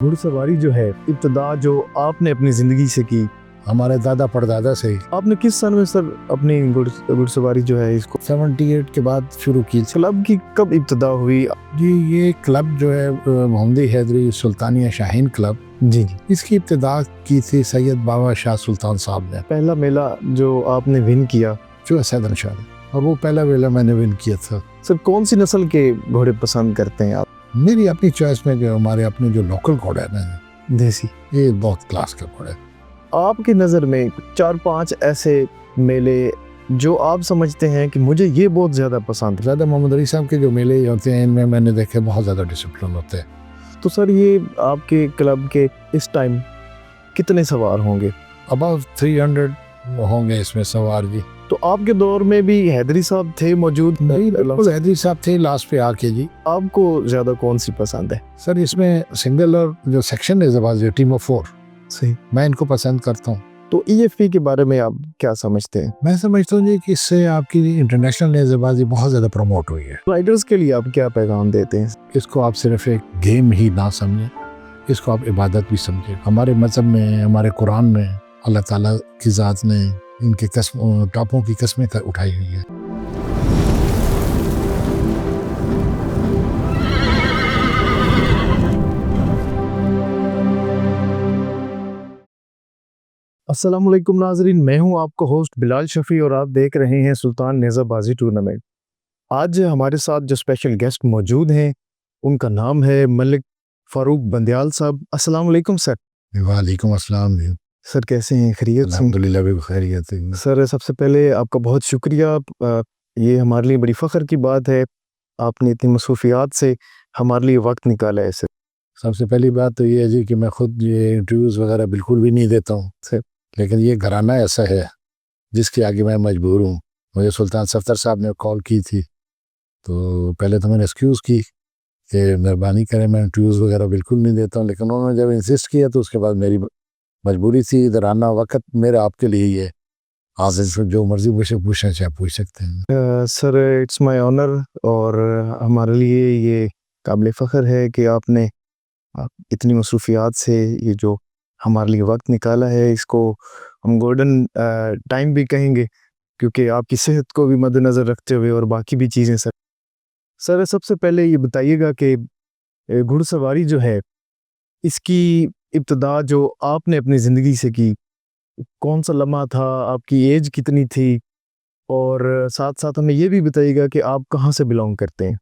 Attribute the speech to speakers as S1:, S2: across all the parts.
S1: گھڑ سواری جو ہے ابتدا جو آپ نے اپنی زندگی سے کی،
S2: ہمارے دادا پردادا سے
S1: آپ نے کس سن میں سر اپنی گھڑ سواری جو ہے اس کو
S2: 78 کے بعد شروع کی تھی.
S1: کلب کی کب ابتدا ہوئی؟
S2: جی یہ کلب جو ہے محمدی حیدری سلطانیہ شاہین کلب،
S1: جی
S2: اس کی ابتدا کی تھی سید بابا شاہ سلطان صاحب نے،
S1: پہلا میلہ جو آپ نے ون کیا
S2: جو سیدن شاہ نے، اور وہ پہلا ویلا میں نے ون کیا تھا.
S1: سر کون سی نسل کے گھوڑے پسند کرتے ہیں آپ؟
S2: میری اپنی چوائس میں جو ہمارے اپنے جو لوکل گھوڑے ہیں نا،
S1: دیسی
S2: یہ بہت کلاس کے گھوڑے.
S1: آپ کی نظر میں 4-5 ایسے میلے جو آپ سمجھتے ہیں کہ مجھے یہ بہت زیادہ پسند ہے؟
S2: زیادہ محمد علی صاحب کے جو میلے ہوتے ہیں ان میں نے دیکھے بہت زیادہ ڈسپلن ہوتے ہیں.
S1: تو سر یہ آپ کے کلب کے اس ٹائم کتنے سوار ہوں گے؟
S2: اباؤٹ 300 ہوں گے اس میں سوار جی.
S1: تو آپ کے دور میں بھی حیدری صاحب تھے موجود؟
S2: بالکل حیدری صاحب تھے لاسٹ پہ آ کے جی.
S1: آپ کو زیادہ کون سی پسند ہے؟
S2: سر اس میں سنگل اور جو سیکشن ہے زبازی ٹیم آف 4
S1: صحیح،
S2: میں ان کو پسند کرتا ہوں.
S1: تو ای ایف پی کے بارے میں آپ کیا سمجھتے ہیں؟
S2: میں سمجھتا ہوں جی کہ اس سے آپ کی انٹرنیشنل نیزے بہت زیادہ پروموٹ ہوئی ہے.
S1: رائڈرز کے لیے آپ کیا پیغام دیتے ہیں؟
S2: اس کو آپ صرف ایک گیم ہی نہ سمجھیں، اس کو آپ عبادت بھی سمجھیں. ہمارے مذہب میں، ہمارے قرآن میں اللہ تعالیٰ کی ذات نے ان کے ٹاپوں کی قسمیں اٹھائی ہوئی ہے.
S1: السلام علیکم ناظرین، میں ہوں آپ کا ہوسٹ بلال شفیع اور آپ دیکھ رہے ہیں سلطان نیزہ بازی ٹورنامنٹ. آج ہمارے ساتھ جو اسپیشل گیسٹ موجود ہیں ان کا نام ہے ملک فاروق بندیال صاحب. السلام علیکم سر.
S2: وعلیکم السلام جی.
S1: سر کیسے ہیں؟ خیریت سے؟
S2: الحمدللہ بھی خیریت ہے.
S1: سر سب سے پہلے آپ کا بہت شکریہ، یہ ہمارے لیے بڑی فخر کی بات ہے آپ نے اتنی مصروفیات سے ہمارے لیے وقت نکالا ہے. سر
S2: سب سے پہلی بات تو یہ ہے جی کہ میں خود یہ انٹرویوز وغیرہ بالکل بھی نہیں دیتا ہوں
S1: سر،
S2: لیکن یہ گھرانہ ایسا ہے جس کے آگے میں مجبور ہوں. مجھے سلطان صفدر صاحب نے کال کی تھی تو پہلے تو میں نے ایکسکیوز کی کہ مہربانی کریں میں انٹرویوز وغیرہ بالکل نہیں دیتا ہوں، لیکن انہوں نے جب انسسٹ کیا تو اس کے بعد میری مجبوری تھی. ادھر آنا وقت میرا آپ کے لیے ہی ہے، آپ جو مرضی مجھ سے پوچھنا چاہے پوچھ سکتے ہیں.
S1: سر اٹس مائی آنر، اور ہمارے لیے یہ قابل فخر ہے کہ آپ نے اتنی مصروفیات سے یہ جو ہمارے لیے وقت نکالا ہے. اس کو ہم گولڈن ٹائم بھی کہیں گے کیونکہ آپ کی صحت کو بھی مد نظر رکھتے ہوئے اور باقی بھی چیزیں. سر سب سے پہلے یہ بتائیے گا کہ گھڑ سواری جو ہے اس کی ابتدا جو آپ نے اپنی زندگی سے کی، کون سا لمحہ تھا، آپ کی ایج کتنی تھی، اور ساتھ ساتھ ہمیں یہ بھی بتائیے گا کہ آپ کہاں سے بلانگ کرتے ہیں؟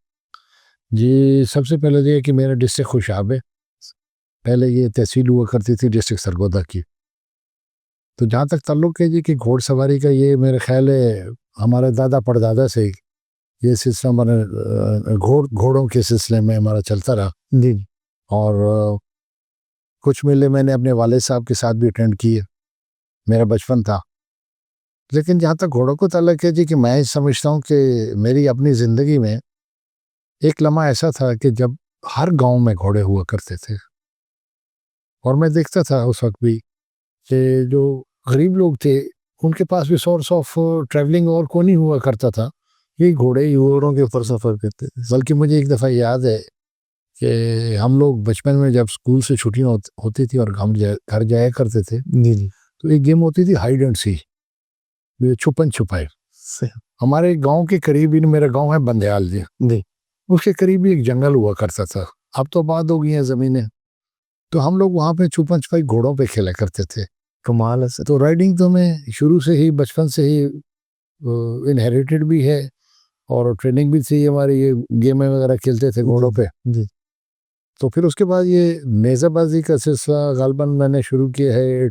S2: جی سب سے پہلے یہ کہ میرا ڈسٹرکٹ خوشاب ہے. پہلے یہ تحصیل ہوا کرتی تھی ڈسٹرکٹ سرگودا کی. تو جہاں تک تعلق ہے جی کہ گھوڑ سواری کا، یہ میرے خیال ہے ہمارے دادا پردادا سے یہ سلسلہ ہمارے گھوڑوں کے سلسلے میں ہمارا چلتا رہا.
S1: جی
S2: اور کچھ میلے میں نے اپنے والد صاحب کے ساتھ بھی اٹینڈ کیے، میرا بچپن تھا. لیکن جہاں تک گھوڑوں کو تعلق ہے جی کہ میں سمجھتا ہوں کہ میری اپنی زندگی میں ایک لمحہ ایسا تھا کہ جب ہر گاؤں میں گھوڑے ہوا کرتے تھے، اور میں دیکھتا تھا اس وقت بھی کہ جو غریب لوگ تھے ان کے پاس بھی سورس آف ٹریولنگ اور کوئی نہیں ہوا کرتا تھا، یہ گھوڑوں کے اوپر سفر کرتے تھے. بلکہ مجھے ایک دفعہ یاد ہے کہ ہم لوگ بچپن میں جب اسکول سے چھٹیاں ہوتی تھی اور ہم گھر جایا کرتے تھے،
S1: جی
S2: تو ایک گیم ہوتی تھی ہائیڈ اینڈ سی، چھپن چھپائے. ہمارے گاؤں کے قریب ہی، میرا گاؤں ہے بندیال جی، اس کے قریب ہی ایک جنگل ہوا کرتا تھا. اب تو آباد ہو گئی ہیں زمینیں، تو ہم لوگ وہاں پہ چھپن چھپائی گھوڑوں پہ کھیلا کرتے تھے.
S1: کمال ہے سر.
S2: تو رائڈنگ تو میں شروع سے ہی بچپن سے ہی انہیریٹڈ بھی ہے، اور ٹریننگ بھی تھی ہماری، یہ گیمیں وغیرہ کھیلتے تھے گھوڑوں پہ.
S1: جی
S2: تو پھر اس کے بعد یہ نیزہ بازی کا سلسلہ غالباً میں نے شروع کیا ہے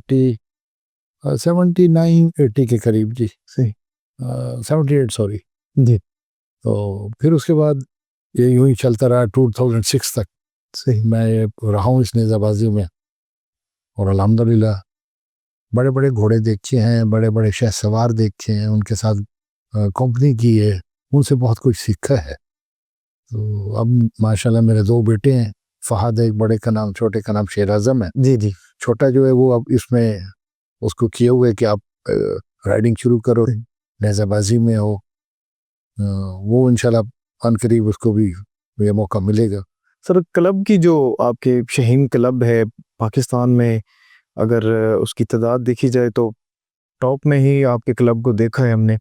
S2: 79-80 کے قریب جی.
S1: صحیح.
S2: 78 سوری
S1: جی.
S2: تو پھر اس کے بعد یہ یوں ہی چلتا رہا 2006 تک.
S1: صحیح.
S2: میں رہا ہوں اس نیزہ بازی میں، اور الحمدللہ بڑے بڑے گھوڑے دیکھے ہیں، بڑے بڑے شہ سوار دیکھے ہیں، ان کے ساتھ کمپنی کی ہے، ان سے بہت کچھ سیکھا ہے. تو اب ماشاءاللہ میرے 2 بیٹے ہیں، فہد ایک، بڑے کا نام، چھوٹے کا نام شیر اعظم ہے.
S1: جی جی.
S2: چھوٹا جو ہے وہ اب اس میں اس کو کیے ہوئے کہ آپ رائڈنگ شروع کرو، نیزہ بازی میں ہو. وہ انشاءاللہ ان قریب اس کو بھی یہ موقع ملے گا.
S1: سر کلب کی جو آپ کے شاہین کلب ہے پاکستان میں، اگر اس کی تعداد دیکھی جائے تو ٹاپ میں ہی آپ کے کلب کو دیکھا ہے ہم نے،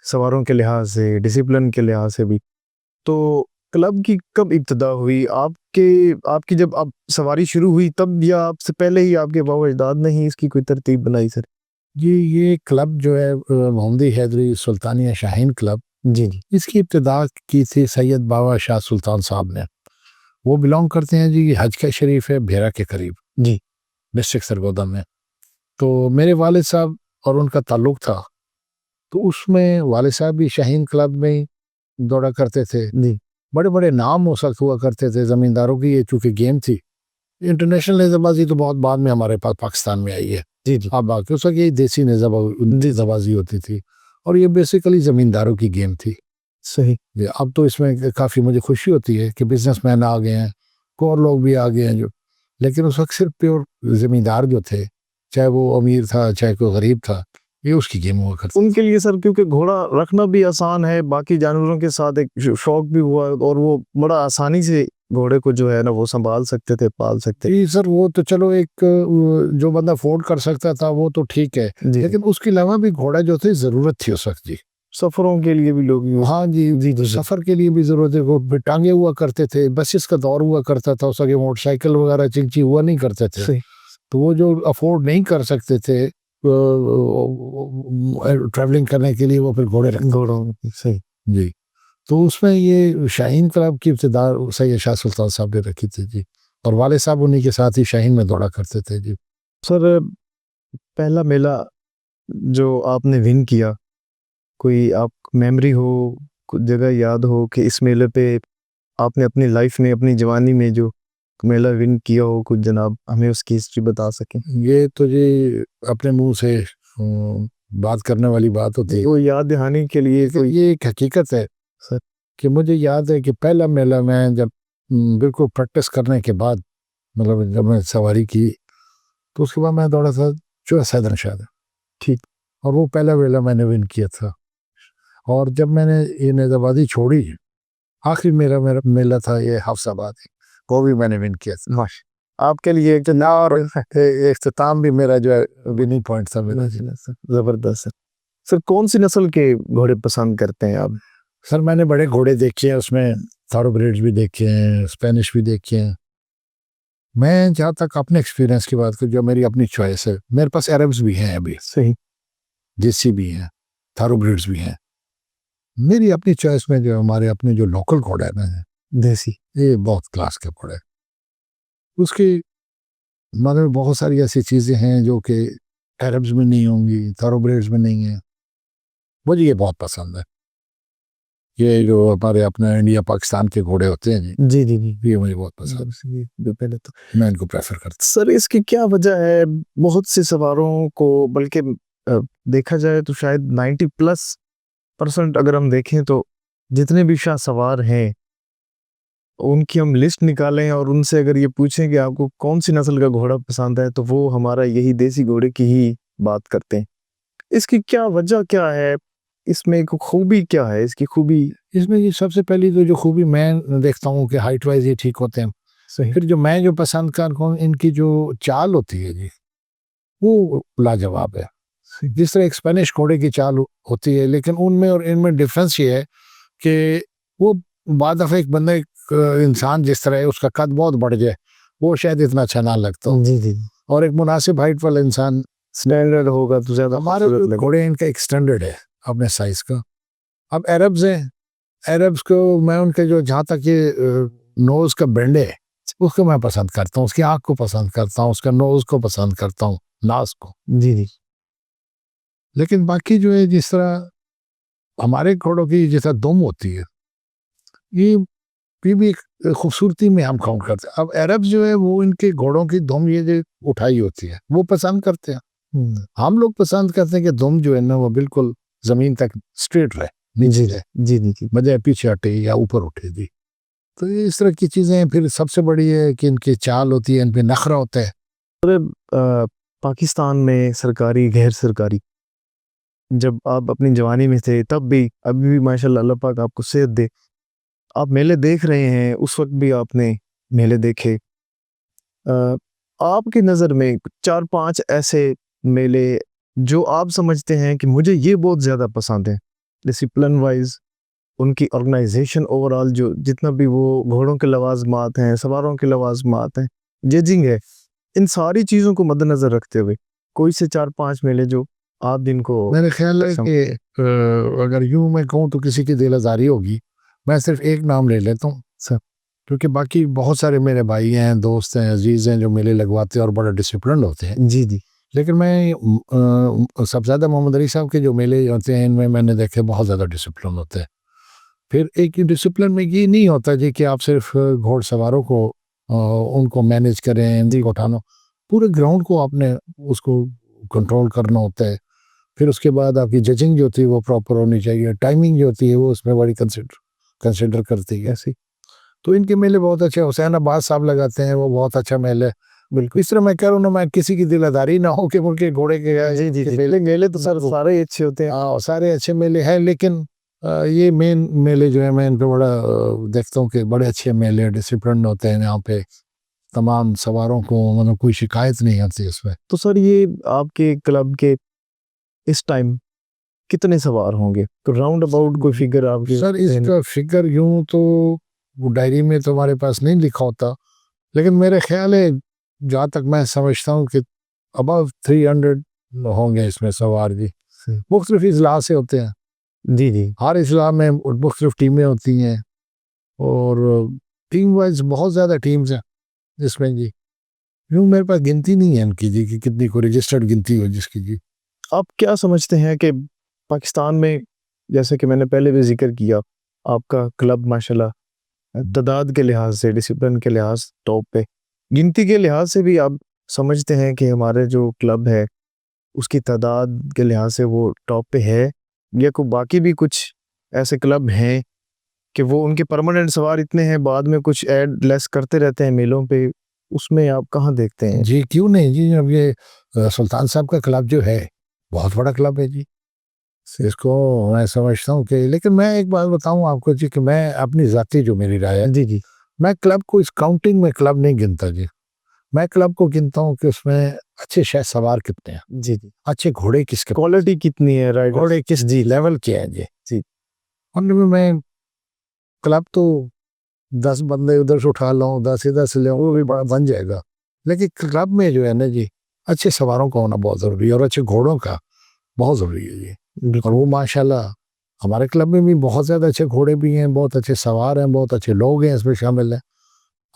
S1: سواروں کے لحاظ سے، ڈسپلن کے لحاظ سے بھی. تو کلب کی کب ابتدا ہوئی آپ کی جب آپ سواری شروع ہوئی تب، یا آپ سے پہلے ہی آپ کے باو اجداد نے ہی اس کی کوئی ترتیب بنائی سر؟
S2: جی یہ کلب جو ہے محمدی حیدری سلطانیہ شاہین کلب،
S1: جی جی
S2: اس کی ابتدا کی تھی سید بابا شاہ سلطان صاحب نے. وہ بلانگ کرتے ہیں جی حج کا شریف ہے بھیرا کے قریب،
S1: جی
S2: ڈسٹرکٹ سرگودا میں. تو میرے والد صاحب اور ان کا تعلق تھا، تو اس میں والد صاحب بھی شاہین کلب میں ہی دوڑا کرتے تھے.
S1: جی
S2: بڑے بڑے نام اس وقت ہوا کرتے تھے زمینداروں کی. یہ چونکہ گیم تھی، انٹرنیشنل نیزہ بازی تو بہت بعد میں ہمارے پاس پاکستان میں آئی ہے.
S1: جی جی
S2: اب باقی اس وقت یہی دیسی نیزہ بازی ہوتی تھی، اور یہ بیسیکلی زمینداروں کی گیم تھی.
S1: صحیح.
S2: اب تو اس میں کافی مجھے خوشی ہوتی ہے کہ بزنس مین آ گئے ہیں، اور لوگ بھی آ گئے ہیں جو، لیکن اس وقت صرف پیور زمیندار جو تھے، چاہے وہ امیر تھا چاہے کوئی غریب تھا، یہ اس کی گیم ہوا کرتی.
S1: ان کے لیے سر کیونکہ گھوڑا رکھنا بھی آسان ہے، باقی جانوروں کے ساتھ ایک شوق بھی ہوا، اور وہ بڑا آسانی سے گھوڑے کو جو ہے نا وہ سنبھال سکتے تھے، پال سکتے.
S2: جی سر وہ تو چلو ایک جو بندہ افورڈ کر سکتا تھا وہ تو ٹھیک ہے،
S1: جی
S2: لیکن اس کے علاوہ بھی گھوڑا جو تھی ضرورت تھی اس وقت. جی
S1: سفروں کے لیے بھی لوگ
S2: ہاں جی سفر کے لیے بھی ضرورت ہے. وہ ٹانگے ہوا کرتے تھے، بسز کا دور ہوا کرتا تھا اس وقت، موٹر سائیکل وغیرہ چنچی ہوا نہیں کرتے تھے.
S1: صحیح.
S2: تو وہ جو افورڈ نہیں کر سکتے تھے ٹریولنگ کرنے کے لیے، وہ پھر گھوڑے رکھتے.
S1: گھوڑوں. صحیح.
S2: جی تو اس میں یہ شاہین کلب کی ابتدا سید شاہ سلطان صاحب نے رکھی تھی جی، اور والد صاحب انہی کے ساتھ ہی شاہین میں دوڑا کرتے تھے. جی
S1: سر پہلا میلہ جو آپ نے ون کیا، کوئی آپ میموری ہو، کچھ جگہ یاد ہو کہ اس میلے پہ آپ نے اپنی لائف میں، اپنی جوانی میں جو میلہ ون کیا ہو، کچھ جناب ہمیں اس کی ہسٹری بتا سکیں؟
S2: یہ تو جی اپنے منہ سے بات کرنے والی بات ہوتی ہے،
S1: وہ یاد دہانی کے لیے کوئی.
S2: یہ ایک حقیقت ہے
S1: سر
S2: کہ مجھے یاد ہے کہ پہلا میلہ میں جب بالکل پریکٹس کرنے کے بعد، مطلب جب میں سواری کی تو اس کے بعد میں دوڑا تھا سیدن شاہ.
S1: ٹھیک.
S2: اور وہ پہلا میلہ میں نے ون کیا تھا. اور جب میں نے یہ نیزہ بازی چھوڑی، آخری میرا میلہ تھا یہ حفص آباد، وہ بھی میں نے ون کیا تھا.
S1: آپ کے لیے ایک
S2: اور اختتام بھی میرا جو ہے وننگ پوائنٹ تھا میرا.
S1: زبردست. سر کون سی نسل کے گھوڑے پسند کرتے ہیں آپ؟
S2: سر میں نے بڑے گھوڑے دیکھے ہیں، اس میں تھارو بریڈز بھی دیکھے ہیں، اسپینش بھی دیکھے ہیں. میں جہاں تک اپنے ایکسپیرینس کی بات کروں، جو میری اپنی چوائس ہے، میرے پاس عربز بھی ہیں ابھی،
S1: صحیح.
S2: دیسی بھی ہیں، تھارو بریڈز بھی ہیں. میری اپنی چوائس میں جو ہمارے اپنے جو لوکل گھوڑے ہیں
S1: دیسی،
S2: یہ بہت کلاس کے گھوڑے. اس کی مگر بہت ساری ایسی چیزیں ہیں جو کہ عربز میں نہیں ہوں گی، تھارو بریڈز میں نہیں ہیں. مجھے یہ بہت پسند ہے، یہ جو ہمارے اپنا انڈیا پاکستان کے گھوڑے ہوتے ہیں جی،
S1: جی جی جی،
S2: یہ مجھے بہت پسند ہے،
S1: پہلے تو
S2: میں ان کو پریفر کرتا ہوں.
S1: سر اس کی کیا وجہ ہے؟ بہت سے سواروں کو، بلکہ دیکھا جائے تو شاید 90% اگر ہم دیکھیں تو جتنے بھی شاہ سوار ہیں ان کی ہم لسٹ نکالیں اور ان سے اگر یہ پوچھیں کہ آپ کو کون سی نسل کا گھوڑا پسند ہے، تو وہ ہمارا یہی دیسی گھوڑے کی ہی بات کرتے ہیں. اس کی کیا وجہ کیا ہے؟ اس میں خوبی کیا ہے؟ اس کی خوبی
S2: اس میں یہ سب سے پہلی تو جو خوبی میں دیکھتا ہوں کہ ہائٹ وائز یہ ٹھیک ہوتے ہیں.
S1: صحیح.
S2: پھر جو میں جو پسند کرتا ہوں، ان کی جو چال ہوتی ہے جی، وہ لاجواب ہے. جس طرح ایک اسپینش گھوڑے کی چال ہوتی ہے، لیکن ان میں اور ان میں ڈفرینس یہ ہے کہ وہ بعد دفعہ ایک بندہ، ایک انسان جس طرح ہے، اس کا قد بہت بڑھ جائے، وہ شاید اتنا اچھا نہ لگتا ہو.
S1: جی جی،
S2: اور ایک مناسب ہائٹ والا انسان
S1: سٹینڈرڈ ہوگا تو زیادہ
S2: ہمارے گھوڑے ان کا ایک سٹینڈرڈ ہے اپنے سائز کا. اب عربز ہیں، عربز کو میں ان کے جو جہاں تک یہ نوز کا بینڈ ہے اس کو میں پسند کرتا ہوں، اس کی آنکھ کو پسند کرتا ہوں، اس کا نوز کو پسند کرتا ہوں، ناز کو.
S1: جی جی.
S2: لیکن باقی جو ہے جس طرح ہمارے گھوڑوں کی جس طرح دم ہوتی ہے، یہ بھی ایک خوبصورتی میں ہم کاؤنٹ کرتے ہیں. اب عرب جو ہے وہ ان کے گھوڑوں کی دم یہ جو اٹھائی ہوتی ہے وہ پسند کرتے ہیں. ہم لوگ پسند کرتے ہیں کہ دم جو ہے نا وہ بالکل زمین تک سٹریٹ رہے، نیچے رہے،
S1: جی جی جی،
S2: بجائے پیچھے ہٹے یا اوپر اٹھے. جی تو یہ اس طرح کی چیزیں ہیں. پھر سب سے بڑی ہے کہ ان کی چال ہوتی ہے، ان پہ نخرہ ہوتا ہے.
S1: پاکستان میں سرکاری غیر سرکاری، جب آپ اپنی جوانی میں تھے تب بھی، ابھی بھی ماشاءاللہ اللہ پاک آپ کو صحت دے، آپ میلے دیکھ رہے ہیں، اس وقت بھی آپ نے میلے دیکھے. آپ کی نظر میں 4-5 ایسے میلے جو آپ سمجھتے ہیں کہ مجھے یہ بہت زیادہ پسند ہیں, ڈسپلن وائز, ان کی آرگنائزیشن اوور آل, جو جتنا بھی وہ گھوڑوں کے لوازمات ہیں, سواروں کے لوازمات ہیں, ججنگ ہے, ان ساری چیزوں کو مد نظر رکھتے ہوئے کوئی سے 4-5 میلے جو آپ دن کو.
S2: میرے خیال ہے کہ اگر یوں میں کہوں تو کسی کی دل آزاری ہوگی. میں صرف ایک نام لے لیتا ہوں
S1: سر,
S2: کیونکہ باقی بہت سارے میرے بھائی ہیں, دوست ہیں, عزیز ہیں جو میلے لگواتے ہیں اور بڑا ڈسپلن ہوتے ہیں.
S1: جی جی,
S2: لیکن میں سب سے زیادہ محمد علی صاحب کے جو میلے ہوتے ہیں ان میں نے دیکھے بہت زیادہ ڈسپلن ہوتے ہیں. پھر ایک ڈسپلن میں یہ نہیں ہوتا جی کہ آپ صرف گھوڑ سواروں کو ان کو مینیج کریں, ان کو اٹھانا, پورے گراؤنڈ کو آپ نے اس کو کنٹرول کرنا ہوتا ہے. پھر اس کے بعد آپ کی ججنگ جو ہوتی ہے وہ پراپر ہونی چاہیے, ٹائمنگ جو ہوتی ہے وہ اس میں بڑی کنسیڈر کرتی ہے ایسی. تو ان کے میلے بہت اچھے. حسین عباس صاحب لگاتے ہیں, وہ بہت اچھا میلہ ہے.
S1: بالکل.
S2: اس طرح میں کہہ رہا ہوں نا, میں کسی کی دل آزاری نہ ہو کہ ان کے گھوڑے کے
S1: جی جی جی, میلے تو سر سارے اچھے ہوتے ہیں.
S2: ہاں سارے اچھے میلے ہیں, لیکن یہ مین میلے جو ہیں میں ان پہ بڑا دیکھتا ہوں کہ بڑے اچھے میلے, ڈسپلن ہوتے ہیں یہاں پہ. تمام سواروں کو مطلب کوئی شکایت نہیں آتی اس میں.
S1: تو سر یہ آپ کے کلب کے اس ٹائم کتنے سوار ہوں گے, تو راؤنڈ اباؤٹ کوئی فگر آپ کے؟
S2: سر اس کا فگر یوں تو وہ ڈائری میں تو ہمارے پاس نہیں لکھا ہوتا, لیکن میرے خیال ہے جہاں تک میں سمجھتا ہوں کہ اباؤ 300 ہوں گے اس میں سوار جی. مختلف اضلاع سے ہوتے ہیں.
S1: جی جی,
S2: ہر اضلاع میں مختلف ٹیمیں ہوتی ہیں, اور ٹیم وائز بہت زیادہ ٹیمز ہیں جس میں جی. یوں میرے پاس گنتی نہیں ہے ان کی جی کہ کتنی کو رجسٹرڈ گنتی ہو جس کی جی.
S1: آپ کیا سمجھتے ہیں کہ پاکستان میں, جیسے کہ میں نے پہلے بھی ذکر کیا, آپ کا کلب ماشاءاللہ تعداد کے لحاظ سے, ڈسپلن کے لحاظ ٹاپ پہ, گنتی کے لحاظ سے بھی آپ سمجھتے ہیں کہ ہمارے جو کلب ہے اس کی تعداد کے لحاظ سے وہ ٹاپ پہ ہے, یا کوئی باقی بھی کچھ ایسے کلب ہیں کہ وہ ان کے پرماننٹ سوار اتنے ہیں, بعد میں کچھ ایڈ لیس کرتے رہتے ہیں میلوں پہ, اس میں آپ کہاں دیکھتے ہیں؟
S2: جی کیوں نہیں جی, اب یہ سلطان صاحب کا کلب جو ہے بہت بڑا کلب ہے جی. اس کو میں سمجھتا ہوں کہ, لیکن میں ایک بات بتاؤں آپ کو جی کہ میں اپنی ذاتی جو میری رائے ہے,
S1: جی جی,
S2: میں کلب کو اس کاؤنٹنگ میں کلب نہیں گنتا جی. میں کلب کو گنتا ہوں کہ اس میں اچھے شہ سوار کتنے ہیں,
S1: جی جی,
S2: اچھے گھوڑے کس کے,
S1: کوالٹی کتنی ہے, رائڈر
S2: گھوڑے کس
S1: جی
S2: لیول کے ہیں جی.
S1: جی,
S2: ان میں کلب تو 10 بندے ادھر سے اٹھا لوں, 10 ادھر سے لوں, وہ بھی بڑا بن جائے گا. لیکن کلب میں جو ہے نا جی اچھے سواروں کا ہونا بہت ضروری ہے, اور اچھے گھوڑوں کا بہت ضروری ہے جی. اور وہ ماشاءاللہ ہمارے کلب میں بھی بہت زیادہ اچھے گھوڑے بھی ہیں, بہت اچھے سوار ہیں, بہت اچھے لوگ ہیں اس میں شامل ہیں.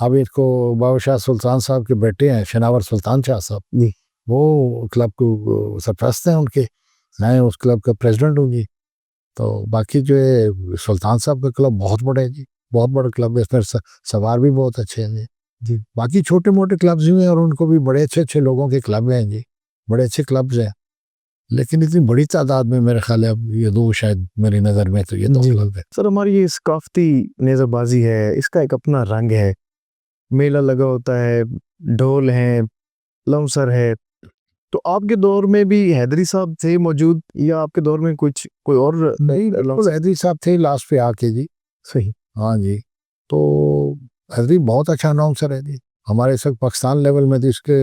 S2: اب اس کو بابا شاہ سلطان صاحب کے بیٹے ہیں شناور سلطان شاہ صاحب
S1: جی,
S2: وہ کلب کو سرپرست ہیں ان کے, میں اس کلب کا پریزیڈنٹ ہوں جی. تو باقی جو ہے سلطان صاحب کا کلب بہت بڑا ہے جی, بہت بڑا کلب ہے, اس میں سوار بھی بہت اچھے ہیں جی. باقی چھوٹے موٹے کلبز بھی ہیں, اور ان کو بھی بڑے اچھے اچھے لوگوں کے کلب ہیں جی, بڑے اچھے کلبز ہیں. لیکن اتنی بڑی تعداد میں میرے خیال ہے اب یہ دو شاید میری نظر میں تو یہ دو کلب ہے.
S1: سر ہماری یہ ثقافتی نیزہ بازی ہے, اس کا ایک اپنا رنگ ہے, میلہ لگا ہوتا ہے, ڈھول ہے, لمسر ہے. تو آپ کے دور میں بھی حیدری صاحب تھے موجود, یا آپ کے دور میں کوئی اور؟
S2: نہیں, حیدری صاحب تھے لاسٹ پہ آ کے جی.
S1: صحیح,
S2: ہاں جی, تو حیدری بہت اچھا اناؤنسر ہے جی. ہمارے اس وقت پاکستان لیول میں تو اس کے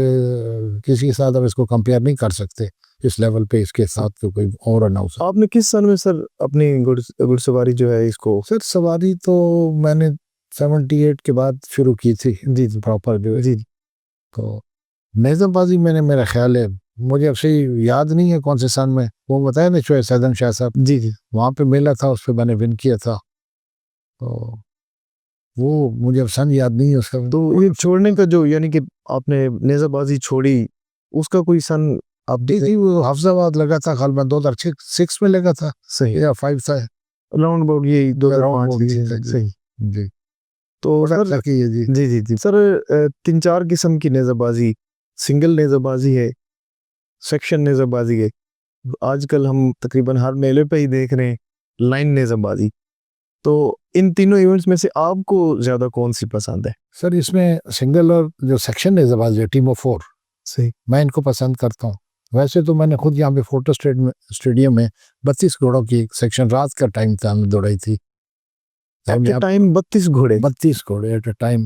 S2: کسی کے ساتھ اب اس کو کمپیئر نہیں کر سکتے اس لیول پہ اس کے ساتھ تو کوئی اور اناؤنسر.
S1: آپ نے کس سن میں سر اپنی گھڑ سواری جو ہے اس کو؟
S2: سر سواری تو میں نے 78 کے بعد شروع کی تھی
S1: جی
S2: پراپر جو ہے.
S1: جی,
S2: تو نیزہ بازی میں نے, میرا خیال ہے مجھے اب سے یاد نہیں ہے کون سے سن میں, وہ بتایا نا چوہے سیدن شاہ صاحب,
S1: جی جی,
S2: وہاں پہ میلہ تھا, اس پہ میں نے ون کیا تھا. تو وہ مجھے اب سن یاد نہیں ہے اس کا.
S1: تو یہ چھوڑنے کا جو, یعنی کہ آپ نے نیزہ بازی چھوڑی, اس کا کوئی سن آپ
S2: جی وہ حفظ آباد لگا تھا خال میں 2006 میں لگا تھا,
S1: صحیح,
S2: یا 5 تھا,
S1: اراؤنڈ اباؤٹ یہ 2005. صحیح
S2: جی.
S1: تو سر
S2: جی
S1: جی جی جی سر, 3-4 قسم کی نیزہ بازی, سنگل نیزہ بازی ہے, سیکشن نیزہ بازی ہے, آج کل ہم تقریباً ہر میلے پہ ہی دیکھ رہے ہیں لائن نیزہ بازی. تو ان تینوں ایونٹس میں سے آپ کو زیادہ کون سی پسند ہے؟
S2: سر اس میں سنگل اور جو سیکشن نیزہ بازی ہے ٹیم آف 4,
S1: صحیح,
S2: میں ان کو پسند کرتا ہوں. ویسے تو میں نے خود یہاں پہ فوٹو اسٹیڈیم میں 32 گھوڑوں کی سیکشن رات کا ٹائم تھا, ہم نے دوڑائی تھی.
S1: ٹائم 32 گھوڑے,
S2: 32 گھوڑے ایٹ اے ٹائم.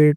S2: 8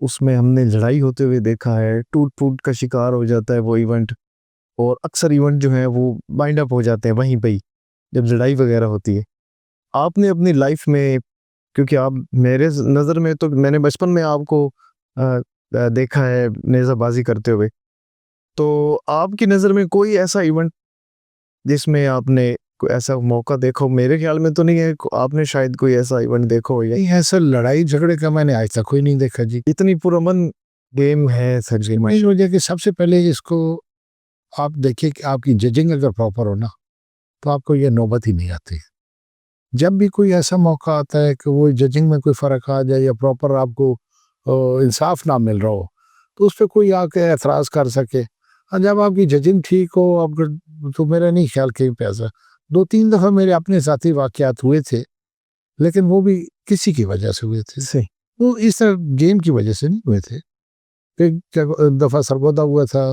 S1: اس میں ہم نے لڑائی ہوتے ہوئے دیکھا ہے، ٹوٹ پھوٹ کا شکار ہو جاتا ہے وہ ایونٹ، اور اکثر ایونٹ جو ہیں وہ بائنڈ اپ ہو جاتے ہیں وہیں پہ ہی جب لڑائی وغیرہ ہوتی ہے۔ آپ نے اپنی لائف میں، کیونکہ آپ میرے نظر میں تو میں نے بچپن میں آپ کو دیکھا ہے نیزہ بازی کرتے ہوئے، تو آپ کی نظر میں کوئی ایسا ایونٹ جس میں آپ نے کوئی ایسا موقع دیکھا ہو؟ میرے خیال میں تو نہیں ہے، آپ نے شاید کوئی ایسا ایونٹ دیکھا ہو۔
S2: نہیں، ایسا لڑائی جھگڑے کا میں نے آج تک کوئی نہیں دیکھا جی۔
S1: اتنی پرامن گیم ہے سر جی،
S2: اس وجہ کہ سب سے پہلے اس کو آپ دیکھیں کہ آپ کی ججنگ اگر پراپر ہو نا تو آپ کو یہ نوبت ہی نہیں آتی۔ جب بھی کوئی ایسا موقع آتا ہے کہ وہ ججنگ میں کوئی فرق آ جائے یا پراپر آپ کو انصاف نہ مل رہا ہو تو اس پہ کوئی آ کے اعتراض کر سکے، اور جب آپ کی ججنگ ٹھیک ہو آپ تو میرا نہیں خیال کہیں پہ ایسا۔ 2-3 دفعہ میرے اپنے ذاتی واقعات ہوئے تھے، لیکن وہ بھی کسی کی وجہ سے ہوئے تھے،
S1: صحیح،
S2: وہ اس طرح گیم کی وجہ سے نہیں ہوئے تھے۔ ایک دفعہ سرگودا ہوا تھا،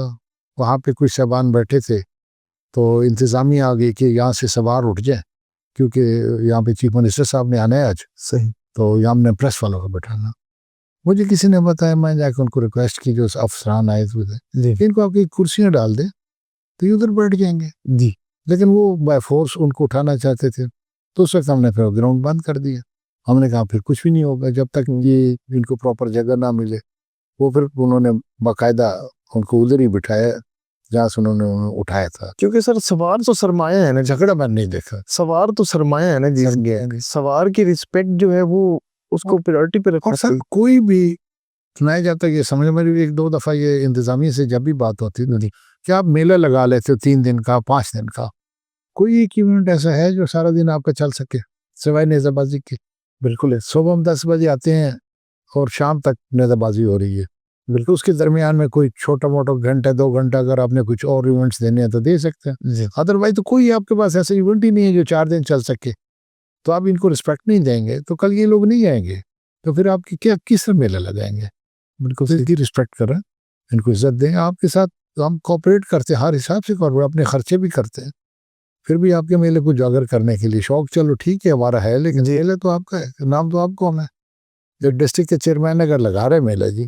S2: وہاں پہ کچھ صاحبان بیٹھے تھے تو انتظامیہ آ گئی کہ یہاں سے سوار اٹھ جائیں کیونکہ یہاں پہ چیف منسٹر صاحب نے آنا ہے آج،
S1: صحیح،
S2: تو یہاں ہم نے پریس والوں کو بیٹھانا۔ مجھے کسی نے بتایا، میں جا کے ان کو ریکویسٹ کی جو افسران آئے ہوئے تھے
S1: جی
S2: کہ ان کو آپ کی کرسیاں ڈال دیں تو یہ ادھر بیٹھ جائیں گے،
S1: جی،
S2: لیکن وہ بائی فورس ان کو اٹھانا چاہتے تھے، تو اس وقت ہم نے پھر گراؤنڈ بند کر دیا۔ ہم نے کہا پھر کچھ بھی نہیں ہوگا جب تک یہ ان کو پراپر جگہ نہ ملے۔ وہ پھر انہوں نے باقاعدہ ان کو ادھر ہی بٹھایا جہاں سے انہوں نے اٹھایا تھا۔
S1: کیونکہ سر سوار تو سرمایہ ہے نا،
S2: جھگڑا میں نہیں دیکھا۔
S1: سوار تو سرمایہ ہے نا جی، سوار کی رسپیکٹ جو ہے وہ اس کو پریورٹی پہ رکھنا
S2: اور سر کوئی بھی سنایا جاتا ہے کہ سمجھ میں 1-2 دفعہ یہ انتظامیہ سے جب بھی بات ہوتی تھی کہ آپ میلہ لگا لیتے ہو 3 دن کا 5 دن کا، کوئی ایک ایونٹ ایسا ہے جو سارا دن آپ کا چل سکے سوائے نیزہ بازی کے؟
S1: بالکل ہے،
S2: صبح ہم 10 بجے آتے ہیں اور شام تک نیزہ بازی ہو رہی ہے، بالکل اس کے درمیان میں کوئی چھوٹا موٹا گھنٹہ 2 گھنٹہ اگر آپ نے کچھ اور ایونٹس دینے ہیں تو دے سکتے ہیں،
S1: جی
S2: ادروائز تو کوئی آپ کے پاس ایسا ایونٹ ہی نہیں ہے جو 4 دن چل سکے، تو آپ ان کو رسپیکٹ نہیں دیں گے تو کل یہ لوگ نہیں آئیں گے، تو پھر آپ کی کیا کس طرح میلہ لگائیں گے؟
S1: بالکل
S2: ان کی رسپیکٹ کریں، ان کو عزت دیں۔ آپ کے ساتھ ہم کوپریٹ کرتے ہیں، ہر حساب سے کوپریٹ، اپنے خرچے بھی کرتے ہیں، پھر بھی آپ کے میلے کو اجاگر کرنے کے لیے شوق چلو ٹھیک ہے ہمارا ہے، لیکن میلہ تو آپ کا ہے، نام تو آپ کو ہم ہے۔ جو ڈسٹرکٹ کے چیئرمین اگر لگا رہے میلہ جی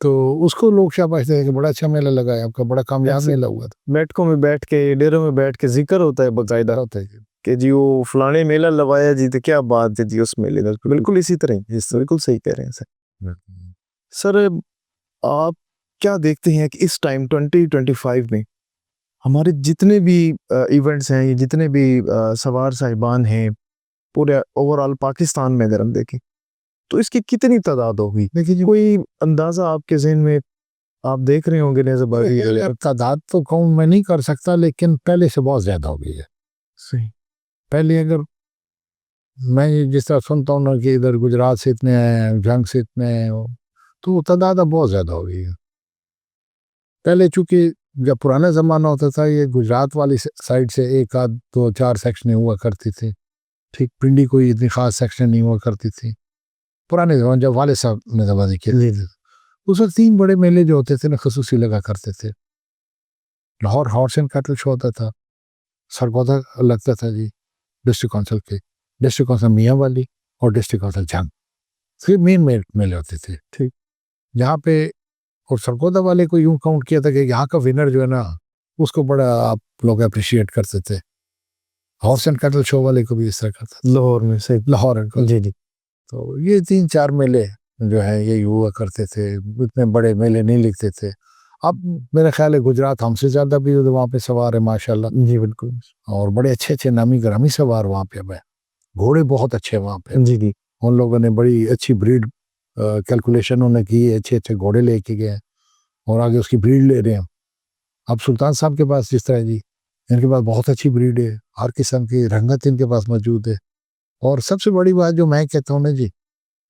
S2: تو اس کو لوگ شاباش دیں کہ بڑا اچھا میلہ لگا ہے آپ کا، بڑا کامیاب میلہ ہوا تھا۔
S1: بیٹھکوں میں بیٹھ کے ڈیروں میں بیٹھ کے ذکر ہوتا ہے باقاعدہ
S2: ہوتا ہے
S1: کہ جی وہ فلانے میلہ لگایا جی، تو کیا بات ہے جی اس میلے کا، بالکل اسی طرح بالکل صحیح کہہ رہے ہیں سر۔ سر آپ کیا دیکھتے ہیں کہ اس ٹائم 2025 میں ہمارے جتنے بھی ایونٹس ہیں، جتنے بھی سوار صاحبان ہیں پورے اوورال پاکستان میں اگر ہم دیکھیں تو اس کی کتنی تعداد ہوگی؟
S2: دیکھیے
S1: کوئی اندازہ آپ کے ذہن میں آپ دیکھ رہے ہوں گے نیزہ بازی؟
S2: تعداد تو کاؤنٹ میں نہیں کر سکتا، لیکن پہلے سے بہت زیادہ ہو گئی ہے۔
S1: صحیح،
S2: پہلے اگر میں جس طرح سنتا ہوں نا کہ ادھر گجرات سے اتنے ہیں، جنگ سے اتنے ہیں، تو تعداد اب بہت زیادہ ہو گئی ہے۔ پہلے چونکہ جب پرانا زمانہ ہوتا تھا یہ گجرات والی سائڈ سے 1 آدھ 2 4 سیکشنیں ہوا کرتی تھی، ٹھیک، پنڈی کوئی اتنی خاص سیکشن نہیں ہوا کرتی تھی پرانے زمانے جب والد صاحب نیزہ بازی کھیلتے تھے۔ اس وقت 3 بڑے میلے جو ہوتے تھے نا خصوصی لگا کرتے تھے۔ لاہور ہارس اینڈ کیٹل شو ہوتا تھا، سرگودا لگتا تھا جی ڈسٹرکٹ کونسل کے، ڈسٹرکٹ کونسل میاں والی اور ڈسٹرکٹ کونسل جنگ، پھر مین میلے ہوتے تھے، ٹھیک، جہاں پہ اور سرگودا والے کو یوں کاؤنٹ کیا تھا کہ یہاں کا ونر جو ہے نا اس کو بڑا آپ لوگ اپریشیٹ کرتے تھے۔ ہارس اینڈ کیٹل شو والے کو بھی اس طرح کرتا تھا
S1: لاہور میں، صحیح،
S2: لاہور
S1: جی جی،
S2: تو یہ 3-4 میلے جو ہیں یہ ہوا کرتے تھے، اتنے بڑے میلے نہیں لکھتے تھے۔ اب میرا خیال ہے گجرات ہم سے زیادہ بھی وہاں پہ سوار ہے ماشاءاللہ،
S1: جی بالکل،
S2: اور بڑے اچھے اچھے نامی گرامی سوار وہاں پہ اب ہیں، گھوڑے بہت اچھے وہاں پہ،
S1: جی جی،
S2: ان لوگوں نے بڑی اچھی بریڈ کیلکولیشن انہوں نے کی ہے، اچھے اچھے گھوڑے لے کے گئے اور آگے اس کی بریڈ لے رہے ہیں۔ اب سلطان صاحب کے پاس جس طرح جی ان کے پاس بہت اچھی بریڈ ہے، ہر قسم کی رنگت ان کے پاس موجود ہے، اور سب سے بڑی بات جو میں کہتا ہوں نا جی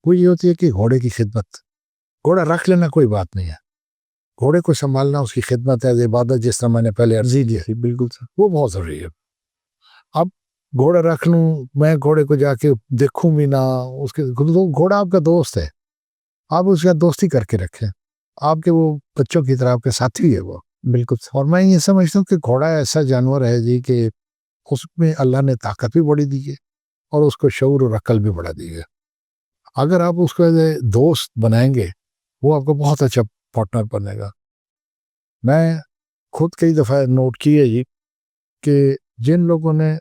S2: وہ یہ ہوتی ہے کہ گھوڑے کی خدمت، گھوڑا رکھ لینا کوئی بات نہیں ہے، گھوڑے کو سنبھالنا اس کی خدمت ہے، عبادت، جس طرح میں نے پہلے عرض
S1: جی
S2: کیا
S1: جی بالکل سر،
S2: وہ بہت ضروری ہے۔ اب گھوڑا رکھ لوں میں، گھوڑے کو جا کے دیکھوں بھی نہ، اس کے گھوڑا آپ کا دوست ہے، آپ اس کا دوستی کر کے رکھیں، آپ کے وہ بچوں کی طرح آپ کے ساتھی ہے وہ،
S1: بالکل سر،
S2: اور میں یہ سمجھتا ہوں کہ گھوڑا ایسا جانور ہے جی کہ اس میں اللہ نے طاقت بھی بڑی دی ہے اور اس کو شعور اور عقل بھی بڑا دی ہے۔ اگر آپ اس کو دوست بنائیں گے وہ آپ کو بہت اچھا پارٹنر بنے گا. میں خود کئی دفعہ نوٹ کیا جی کہ جن لوگوں نے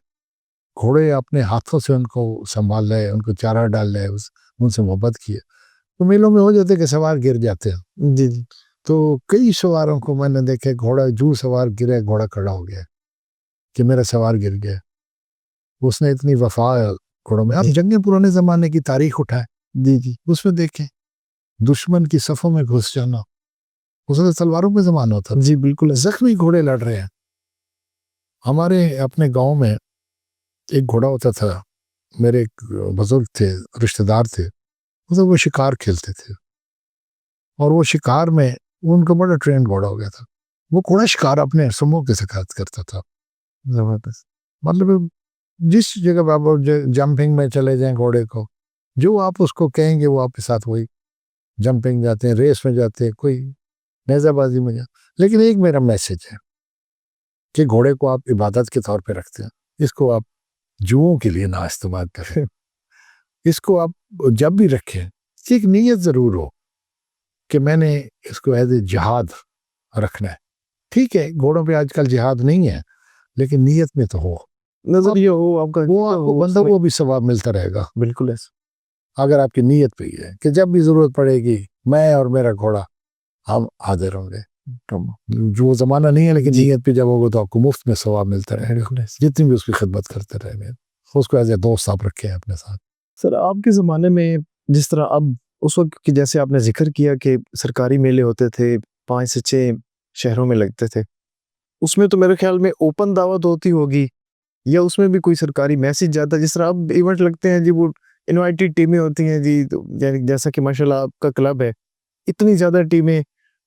S2: گھوڑے اپنے ہاتھوں سے ان کو سنبھال لے, ان کو چارہ ڈال لے, ان سے محبت کیے, تو میلوں میں ہو جاتے کہ سوار گر جاتے ہیں.
S1: جی جی
S2: تو کئی سواروں کو میں نے دیکھے گھوڑا جو سوار گرے گھوڑا کھڑا ہو گیا کہ میرا سوار گر گیا. اس نے اتنی وفا ہے گھوڑوں میں. آپ جنگیں پرانے زمانے کی تاریخ اٹھائیں,
S1: جی جی
S2: اس میں دیکھیں دشمن کی صفوں میں گھس جانا, اس وقت تلواروں پہ زمانہ ہوتا,
S1: جی بالکل
S2: زخمی گھوڑے لڑ رہے ہیں. ہمارے اپنے گاؤں میں ایک گھوڑا ہوتا تھا, میرے ایک بزرگ تھے, رشتہ دار تھے, وہ شکار کھیلتے تھے, اور وہ شکار میں ان کا بڑا ٹرینڈ گھوڑا ہو گیا تھا. وہ گھوڑا شکار اپنے سموں کے ساتھ کرتا تھا.
S1: زبردست.
S2: مطلب جس جگہ پہ آپ جمپنگ میں چلے جائیں گھوڑے کو, جو آپ اس کو کہیں گے وہ آپ کے ساتھ وہی جمپنگ جاتے ہیں, ریس میں جاتے ہیں, کوئی نیزہ بازی میں جاتے. لیکن ایک میرا میسج ہے کہ گھوڑے کو آپ عبادت کے طور پہ رکھتے ہیں, اس کو آپ جوؤں کے لیے نہ استعمال کریں. اس کو آپ جب بھی رکھیں ایک نیت ضرور ہو کہ میں نے اس کو ایز اے جہاد رکھنا ہے. ٹھیک ہے گھوڑوں پہ آج کل جہاد نہیں ہے, لیکن نیت میں تو ہو,
S1: نظریہ ہو آپ کا,
S2: وہ آپ کو بندہ وہ بھی ثواب ملتا رہے گا.
S1: بالکل ایسا.
S2: اگر آپ کی نیت پہ یہ ہے کہ جب بھی ضرورت پڑے گی میں اور میرا گھوڑا ہم حاضر ہوں گے. جو زمانہ نہیں ہے, لیکن نیت پہ جب ہوگا تو آپ کو مفت میں ثواب ملتا رہے گا, جتنی بھی اس کی خدمت کرتے رہیں گے. اس کو ایز اے دوست آپ رکھیں اپنے ساتھ.
S1: سر آپ کے زمانے میں جس طرح اب اس وقت کی, جیسے آپ نے ذکر کیا کہ سرکاری میلے ہوتے تھے 5 سے 6 شہروں میں لگتے تھے, اس میں تو میرے خیال میں اوپن دعوت ہوتی ہوگی, یا اس میں بھی کوئی سرکاری میسج جاتا ہے؟ جس طرح اب ایونٹ لگتے ہیں جی, وہ انوائٹیڈ ٹیمیں ہوتی ہیں جی, یعنی جیسا کہ ماشاءاللہ آپ کا کلب ہے, اتنی زیادہ ٹیمیں,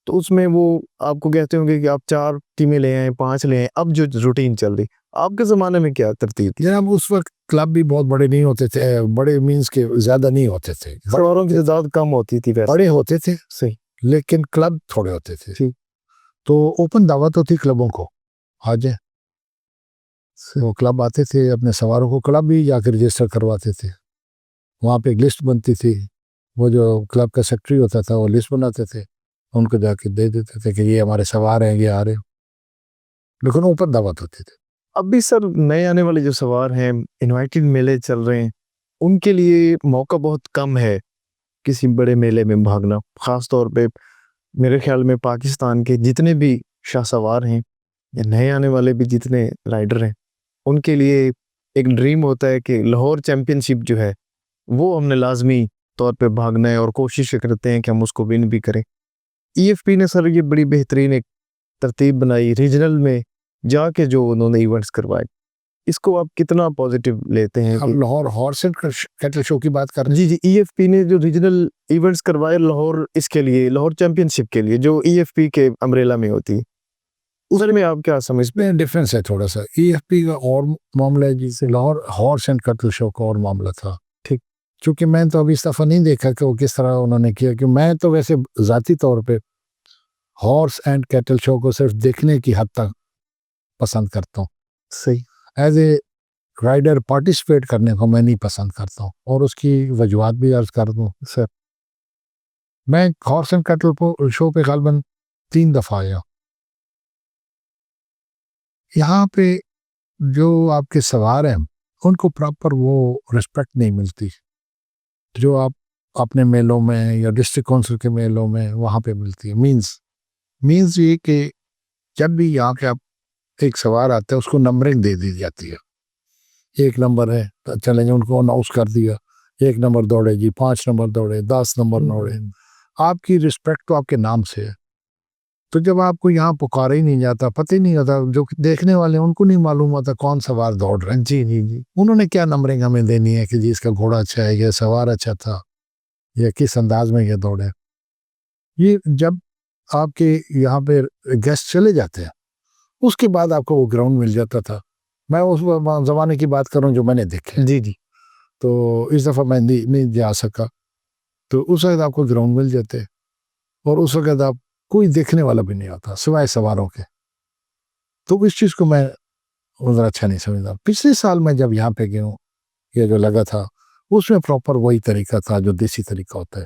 S1: تو اس میں وہ آپ کو کہتے ہوں گے کہ آپ 4 ٹیمیں لے آئیں, 5 لے آئیں. اب جو روٹین چل رہی, آپ کے زمانے میں کیا ترتیب تھی؟
S2: جناب اس وقت کلب بھی بہت بڑے نہیں ہوتے تھے, بڑے مینز کے زیادہ نہیں ہوتے تھے,
S1: سواروں کی تعداد کم ہوتی تھی,
S2: بڑے ہوتے تھے
S1: صحیح,
S2: لیکن کلب تھوڑے ہوتے تھے.
S1: ٹھیک.
S2: تو اوپن دعوت ہوتی کلبوں کو, آ جائیں. وہ کلب آتے تھے, اپنے سواروں کو کلب بھی جا کے رجسٹر کرواتے تھے. وہاں پہ ایک لسٹ بنتی تھی, وہ جو کلب کا سیکٹری ہوتا تھا وہ لسٹ بناتے تھے, ان کو جا کے دے دیتے تھے کہ یہ ہمارے سوار ہیں, یہ آ رہے. لیکن اوپن دعوت ہوتی تھی.
S1: اب بھی سر نئے آنے والے جو سوار ہیں, انوائٹیڈ میلے چل رہے ہیں, ان کے لیے موقع بہت کم ہے کسی بڑے میلے میں بھاگنا. خاص طور پہ میرے خیال میں پاکستان کے جتنے بھی شاہ سوار ہیں یا نئے آنے والے بھی جتنے رائڈر ہیں, ان کے لیے ایک ڈریم ہوتا ہے کہ لاہور چیمپئن شپ جو ہے وہ ہم نے لازمی طور پہ بھاگنا ہے, اور کوشش کرتے ہیں کہ ہم اس کو ون بھی کریں. ای ایف پی نے سر یہ بڑی بہترین ایک ترتیب بنائی ریجنل میں جا کے جو انہوں نے ایونٹس کروائے, اس کو آپ کتنا پازیٹیو لیتے ہیں؟
S2: ہم لاہور ہارس اینڈ کیٹل شو کی بات کر رہے ہیں.
S1: جی ای ایف پی نے جو ریجنل ایونٹس کروائے لاہور, اس کے لیے لاہور چیمپئن شپ کے لیے جو ای ایف پی کے امبریلا میں ہوتی ہے, اس میں آپ کیا سمجھ
S2: میں ڈفرینس ہے تھوڑا سا. ای ایف پی کا اور معاملہ ہے جی, لاہور ہارس اینڈ کیٹل شو کا اور معاملہ تھا.
S1: ٹھیک.
S2: چونکہ میں تو ابھی اس دفعہ نہیں دیکھا کہ وہ کس طرح انہوں نے کیا, کہ میں تو ویسے ذاتی طور پہ ہارس اینڈ کیٹل شو کو صرف دیکھنے کی حد تک پسند کرتا ہوں.
S1: صحیح.
S2: ایز اے رائڈر پارٹیسپیٹ کرنے کو میں نہیں پسند کرتا ہوں, اور اس کی وجوہات بھی عرض کر دوں.
S1: سر
S2: میں ہارس اینڈ کیٹل شو پہ غالباً 3 دفعہ آیا. یہاں پہ جو آپ کے سوار ہیں ان کو پراپر وہ رسپیکٹ نہیں ملتی جو آپ اپنے میلوں میں یا ڈسٹرکٹ کونسل کے میلوں میں وہاں پہ ملتی ہے. مینز یہ کہ جب بھی یہاں کے آپ ایک سوار آتا ہے اس کو نمبرنگ دے دی جاتی ہے. 1 نمبر ہے, چلیں جی ان کو اناؤنس کر دیا, 1 نمبر دوڑے جی, 5 نمبر دوڑے, 10 نمبر دوڑے. آپ کی رسپیکٹ تو آپ کے نام سے ہے. تو جب آپ کو یہاں پکارا ہی نہیں جاتا, پتہ ہی نہیں ہوتا, جو دیکھنے والے ان کو نہیں معلوم ہوتا کون سوار دوڑ رہے ہیں.
S1: جی جی جی,
S2: انہوں نے کیا نمبرنگ ہمیں دینی ہے کہ جی اس کا گھوڑا اچھا ہے, یا سوار اچھا تھا, یا کس انداز میں یہ دوڑے. یہ جب آپ کے یہاں پہ گیسٹ چلے جاتے ہیں اس کے بعد آپ کو وہ گراؤنڈ مل جاتا تھا. میں اس زمانے کی بات کروں جو میں نے دیکھے.
S1: جی جی.
S2: تو اس دفعہ میں نہیں جا سکا, تو اس وقت آپ کو گراؤنڈ مل جاتے, اور اس وقت آپ کوئی دیکھنے والا بھی نہیں ہوتا سوائے سواروں کے. تو اس چیز کو میں ذرا اچھا نہیں سمجھتا. پچھلے سال میں جب یہاں پہ گیا ہوں, یہ جو لگا تھا اس میں پراپر وہی طریقہ تھا جو دیسی طریقہ ہوتا ہے.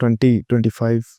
S1: 2025